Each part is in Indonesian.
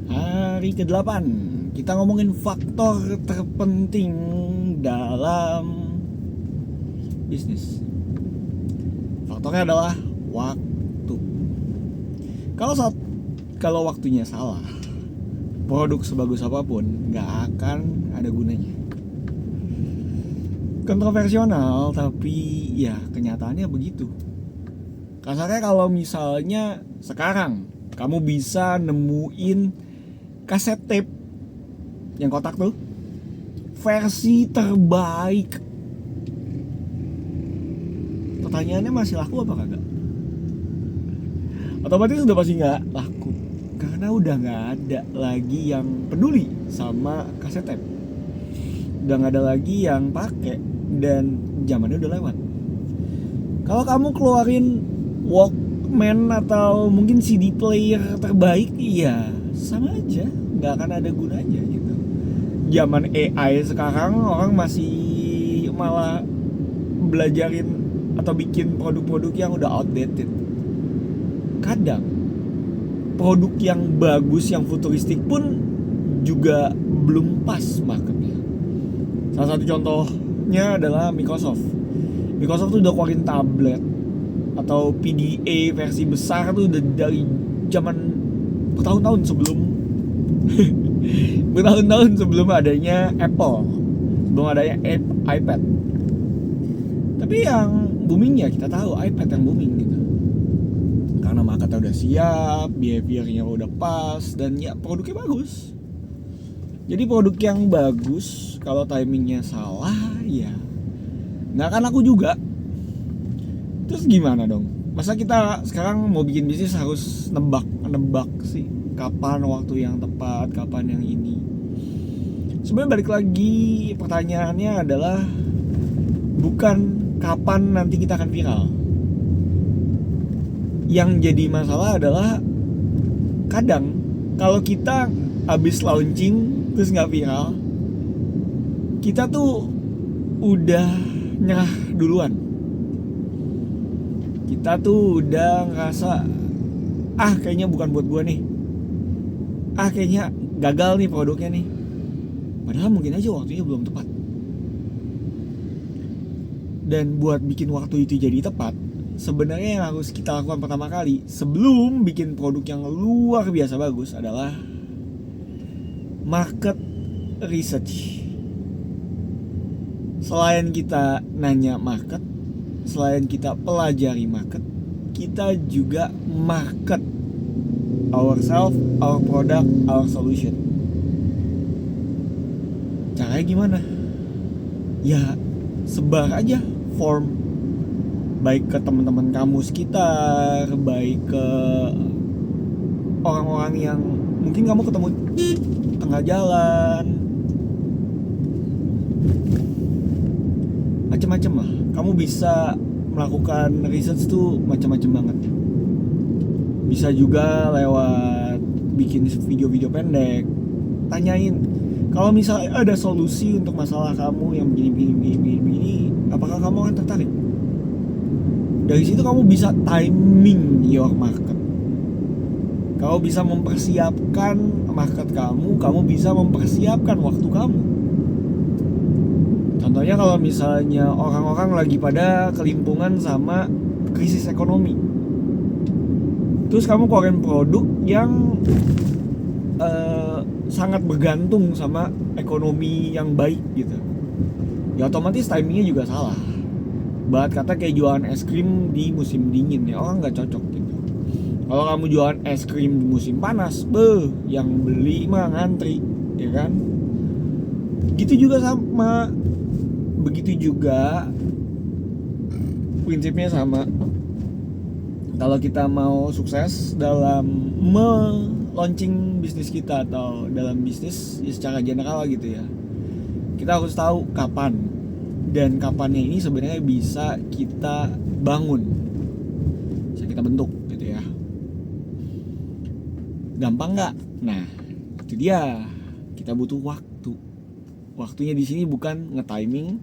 Hari ke-8 kita ngomongin faktor terpenting dalam bisnis. Faktornya adalah waktu. Kalau saat kalau waktunya salah, produk sebagus apapun nggak akan ada gunanya. Kontroversial, tapi ya kenyataannya begitu. Kasarnya kalau misalnya sekarang kamu bisa nemuin kaset tape yang kotak tuh, versi terbaik, pertanyaannya masih laku apa kagak? Otomatis udah pasti nggak laku, karena udah nggak ada lagi yang peduli sama kaset tape, udah nggak ada lagi yang pakai, dan zamannya udah lewat. Kalau kamu keluarin Walkman atau mungkin CD player terbaik, iya sama aja, nggak akan ada gunanya gitu. Zaman AI sekarang orang masih malah belajarin atau bikin produk-produk yang udah outdated. Kadang produk yang bagus, yang futuristik pun juga belum pas marketnya. Salah satu contohnya adalah Microsoft. Microsoft tuh udah keluarin tablet atau PDA versi besar tuh udah dari zaman bertahun-tahun sebelum bertahun-tahun sebelum adanya Apple, sebelum adanya iPad. Tapi yang booming ya kita tahu iPad yang booming gitu, karena marketnya udah siap, behaviornya udah pas, dan ya produknya bagus. Jadi produk yang bagus kalau timingnya salah ya nggak akan laku juga. Terus gimana dong? Masa kita sekarang mau bikin bisnis harus nebak sih kapan waktu yang tepat, kapan yang ini? Sebenarnya balik lagi, pertanyaannya adalah bukan kapan nanti kita akan viral. Yang jadi masalah adalah kadang kalau kita habis launching terus nggak viral, kita tuh udah nyerah duluan. Kita tuh udah ngerasa kayaknya bukan buat gua nih, kayaknya gagal nih produknya nih. Padahal mungkin aja waktunya belum tepat. Dan buat bikin waktu itu jadi tepat, sebenarnya yang harus kita lakukan pertama kali sebelum bikin produk yang luar biasa bagus adalah market research. Selain kita nanya market, selain kita pelajari market, kita juga market ourselves, our product, our solution. Caranya gimana? Ya sebar aja form, baik ke teman-teman kamu sekitar, baik ke orang-orang yang mungkin kamu ketemu tengah jalan, macem-macem lah. Kamu bisa melakukan research tuh macam-macam banget. Bisa juga lewat bikin video-video pendek, tanyain kalau misalnya ada solusi untuk masalah kamu yang begini, apakah kamu akan tertarik? Dari situ kamu bisa timing your market. Kamu bisa mempersiapkan market kamu bisa mempersiapkan waktu kamu. Contohnya kalau misalnya orang-orang lagi pada kelimpungan sama krisis ekonomi, terus kamu keluarin produk yang sangat bergantung sama ekonomi yang baik gitu, ya otomatis timingnya juga salah. Bahkan kata kayak jualan es krim di musim dingin, ya orang nggak cocok gitu. Kalau kamu jualan es krim di musim panas, yang beli mah ngantri, ya kan? Begitu juga prinsipnya sama. Kalau kita mau sukses dalam launching bisnis kita atau dalam bisnis ya secara general gitu ya, kita harus tahu kapan, dan kapannya ini sebenarnya bisa kita bangun, bisa kita bentuk gitu ya. Gampang nggak? Nah itu dia, kita butuh waktu. Waktunya di sini bukan nge-timing,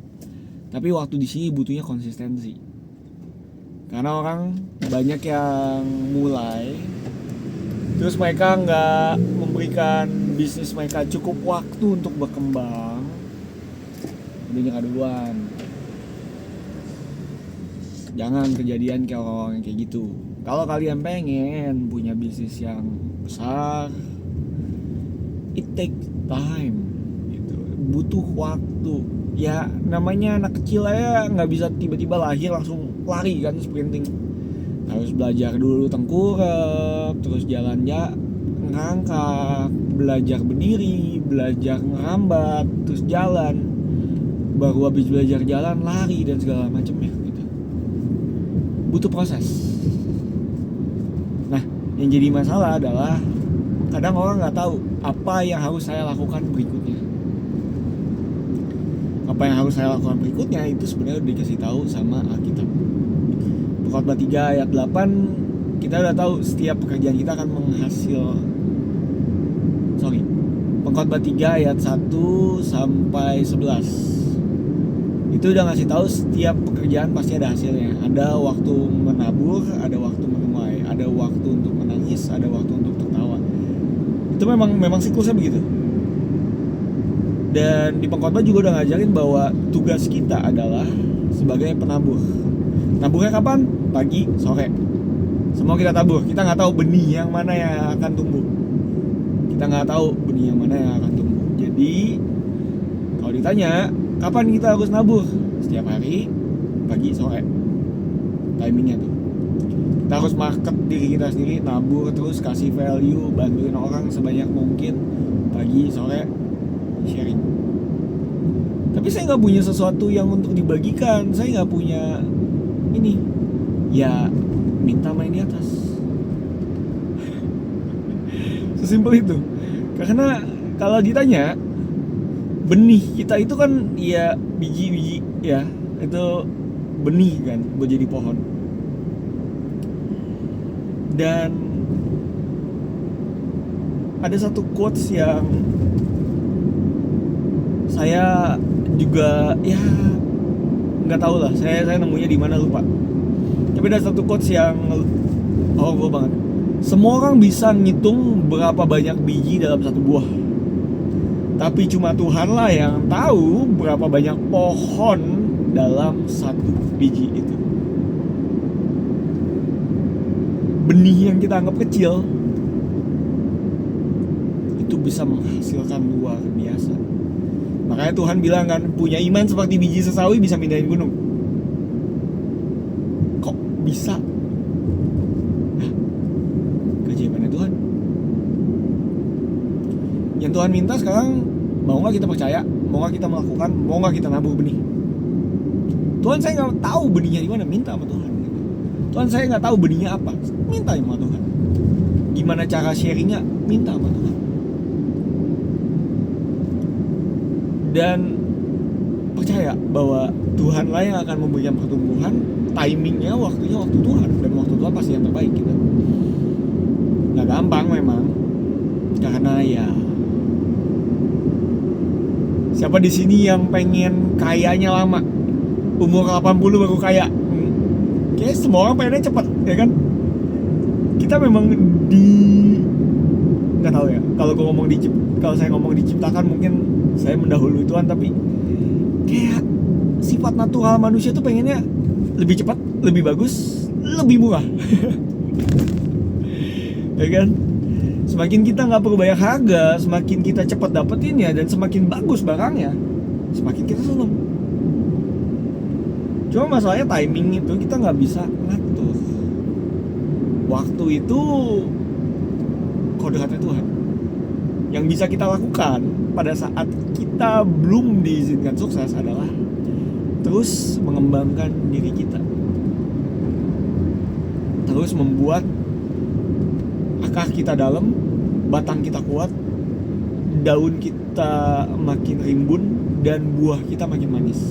tapi waktu di sini butuhnya konsistensi. Karena orang banyak yang mulai Terus mereka nggak memberikan bisnis mereka cukup waktu untuk berkembang, udah nyerah duluan. Jangan kejadian kayak orang-orang kayak gitu. Kalau kalian pengen punya bisnis yang besar, it takes time gitu. Butuh waktu. Ya namanya anak kecil aja nggak bisa tiba-tiba lahir langsung lari kan, sprinting. Harus belajar dulu tengkurap, terus jalan ngerangkak, belajar berdiri, belajar ngerambat, terus jalan. Baru habis belajar jalan lari dan segala macamnya gitu. Butuh proses. Nah, yang jadi masalah adalah kadang orang nggak tahu apa yang harus saya lakukan berikutnya. Apa yang harus saya lakukan berikutnya itu sebenarnya udah dikasih tahu sama Alkitab. Pengkhotbah 3 ayat 8 kita udah tahu setiap pekerjaan kita akan Pengkhotbah 3 ayat 1 sampai 11 itu udah ngasih tahu setiap pekerjaan pasti ada hasilnya. Ada waktu menabur, ada waktu menuai, ada waktu untuk menangis, ada waktu untuk tertawa. Itu memang siklusnya begitu. Dan di pengkhotbah juga udah ngajarin bahwa tugas kita adalah sebagai penabur. Naburnya kapan? Pagi, sore. Semua kita tabur. Kita nggak tahu benih yang mana yang akan tumbuh. Kita nggak tahu benih yang mana yang akan tumbuh. Jadi kalau ditanya kapan kita harus nabur? Setiap hari, pagi, sore. Timingnya tuh. Kita harus market diri kita sendiri, nabur terus, kasih value, bantuin orang sebanyak mungkin. Pagi, sore, sharing. Tapi saya nggak punya sesuatu yang untuk dibagikan. Saya nggak punya ini. Ya minta main di atas. Sesimpel itu. Karena kalau ditanya benih kita itu kan ya biji-biji ya, itu benih kan buat jadi pohon. Dan ada satu quotes yang saya juga ya nggak tahu lah, saya nemunya di mana lupa. Tapi ada satu quotes yang powerful banget. Semua orang bisa ngitung berapa banyak biji dalam satu buah, tapi cuma Tuhanlah yang tahu berapa banyak pohon dalam satu biji itu. Benih yang kita anggap kecil itu bisa menghasilkan luar biasa. Makanya Tuhan bilang kan, punya iman seperti biji sesawi bisa mindahin gunung. Kok bisa? Nah, keajaibannya Tuhan. Yang Tuhan minta sekarang, mau gak kita percaya, mau gak kita melakukan, mau gak kita nabur benih. Tuhan, saya gak tahu benihnya di mana, minta sama Tuhan. Tuhan, saya gak tahu benihnya apa, minta sama Tuhan. Gimana cara sharingnya, minta sama Tuhan. Dan percaya bahwa Tuhanlah yang akan memberikan pertumbuhan. Timingnya, waktunya waktu Tuhan. Dan waktu Tuhan pasti yang terbaik gitu. Gak gampang memang, karena ya siapa di sini yang pengen kayanya lama? Umur 80 baru kaya. Kayaknya semua orang pengennya cepat, ya kan? Kita memang nggak tahu ya. Kalau saya ngomong diciptakan, mungkin saya mendahului Tuhan, tapi kayak sifat natural manusia tuh pengennya lebih cepat, lebih bagus, lebih murah. Ya kan? Semakin kita nggak perlu bayar harga, semakin kita cepat dapetinnya dan semakin bagus barangnya, semakin kita seneng. Cuma masalahnya timing itu kita nggak bisa ngatur. Waktu itu kodratnya Tuhan. Yang bisa kita lakukan pada saat kita belum diizinkan sukses adalah terus mengembangkan diri kita, terus membuat akar kita dalam, batang kita kuat, daun kita makin rimbun, dan buah kita makin manis.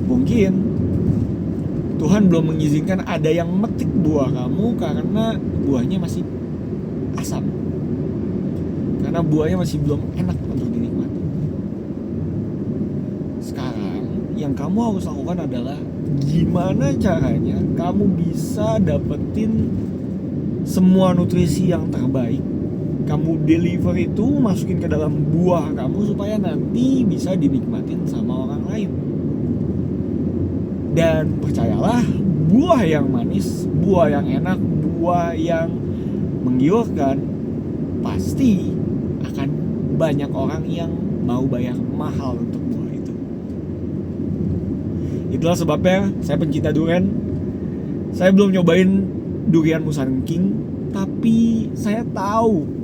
Mungkin Tuhan belum mengizinkan ada yang metik buah kamu karena buahnya masih asam, karena buahnya masih belum enak untuk dinikmati. Sekarang yang kamu harus lakukan adalah gimana caranya kamu bisa dapetin semua nutrisi yang terbaik kamu deliver itu, masukin ke dalam buah kamu supaya nanti bisa dinikmatin sama orang lain. Dan percayalah, buah yang manis, buah yang enak, buah yang menggiurkan, pasti akan banyak orang yang mau bayar mahal untuk buah itu. Itulah sebabnya saya pencinta durian. Saya belum nyobain durian Musang King, tapi saya tahu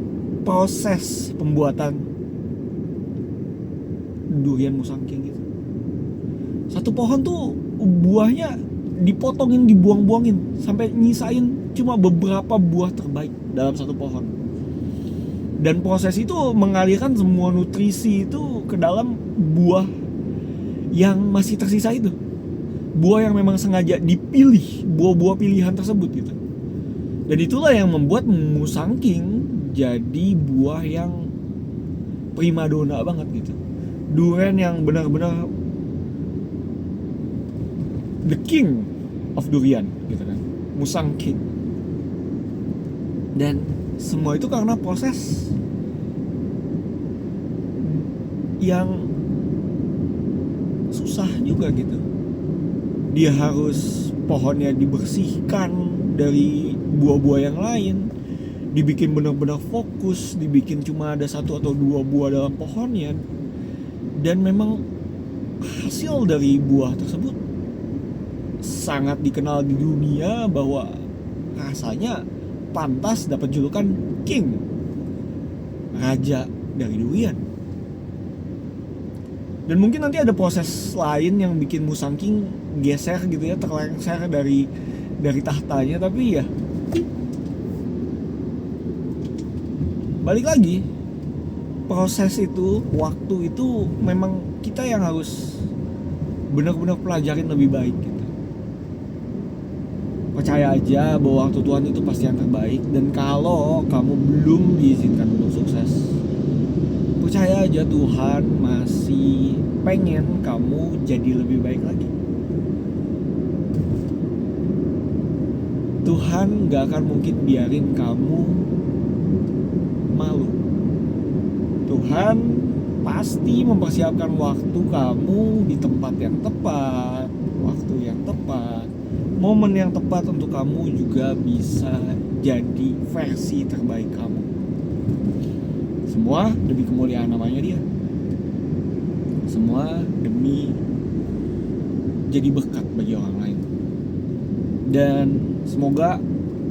proses pembuatan durian Musang King itu. Satu pohon tuh buahnya dipotongin, dibuang-buangin sampai nyisain cuma beberapa buah terbaik dalam satu pohon. Dan proses itu mengalirkan semua nutrisi itu ke dalam buah yang masih tersisa itu. Buah yang memang sengaja dipilih, buah-buah pilihan tersebut gitu. Dan itulah yang membuat Musang King jadi buah yang primadona banget gitu. Durian yang benar-benar the king of durian gitu kan, Musang King. Dan semua itu karena proses yang susah juga gitu. Dia harus pohonnya dibersihkan dari buah-buah yang lain, dibikin benar-benar fokus, dibikin cuma ada 1 atau 2 buah dalam pohonnya. Dan memang hasil dari buah tersebut sangat dikenal di dunia bahwa rasanya pantas dapat julukan King, raja dari durian. Dan mungkin nanti ada proses lain yang bikin Musang King geser gitu ya, terlengser dari tahtanya, tapi ya balik lagi, proses itu, waktu itu memang kita yang harus benar-benar pelajarin lebih baik gitu. Percaya aja bahwa waktu Tuhan itu pasti yang terbaik. Dan kalau kamu belum diizinkan untuk sukses, percaya aja Tuhan masih pengen kamu jadi lebih baik lagi. Tuhan gak akan mungkin biarin kamu malu. Tuhan pasti mempersiapkan waktu kamu di tempat yang tepat, waktu yang tepat, momen yang tepat untuk kamu juga bisa jadi versi terbaik kamu. Semua demi kemuliaan namanya Dia. Semua demi jadi berkat bagi orang lain. Dan semoga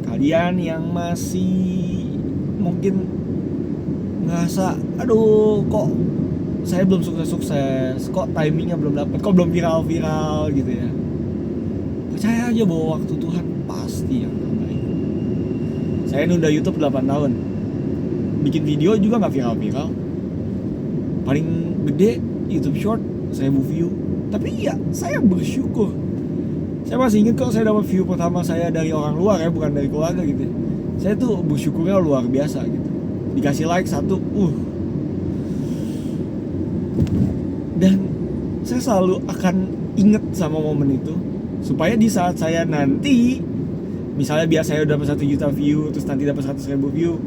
kalian yang masih mungkin ngerasa, aduh kok saya belum sukses, kok timingnya belum dapat, kok belum viral gitu ya, percaya aja bahwa waktu Tuhan pasti yang terbaik. Saya nunda YouTube 8 tahun, bikin video juga gak viral-viral, paling gede YouTube Short 1000 view, tapi ya saya bersyukur. Saya masih ingat kok saya dapat view pertama saya dari orang luar ya, bukan dari keluarga gitu. Saya tuh bersyukurnya luar biasa gitu. Dikasih like 1, dan saya selalu akan inget sama momen itu, supaya di saat saya nanti, misalnya biar saya udah dapat 1 juta view, terus nanti dapat 100.000 view,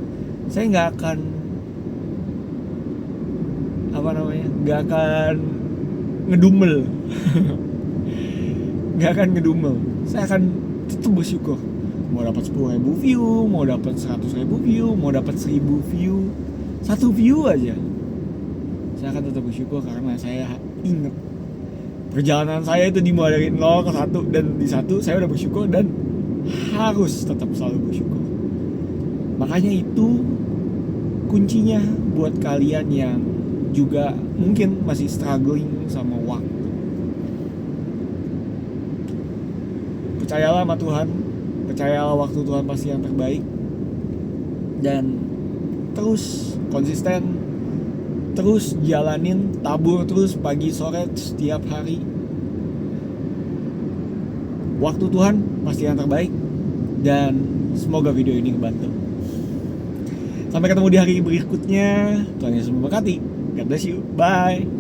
saya nggak akan nggak akan ngedumel. Nggak akan ngedumel. Saya akan tetap bersyukur. Mau dapat 10.000 view, mau dapat 100.000 view, mau dapat 1000 view, 1 view aja, saya akan tetap bersyukur karena saya ingat perjalanan saya itu dimulai dari 0 ke 1, dan di 1 saya udah bersyukur dan harus tetap selalu bersyukur. Makanya itu kuncinya buat kalian yang juga mungkin masih struggling sama waktu. Percayalah sama Tuhan, percayalah waktu Tuhan pasti yang terbaik, dan terus konsisten, terus jalanin, tabur terus pagi sore setiap hari. Waktu Tuhan pasti yang terbaik, dan semoga video ini ngebantu. Sampai ketemu di hari berikutnya. Tuhan Yesus memberkati. God bless you. Bye.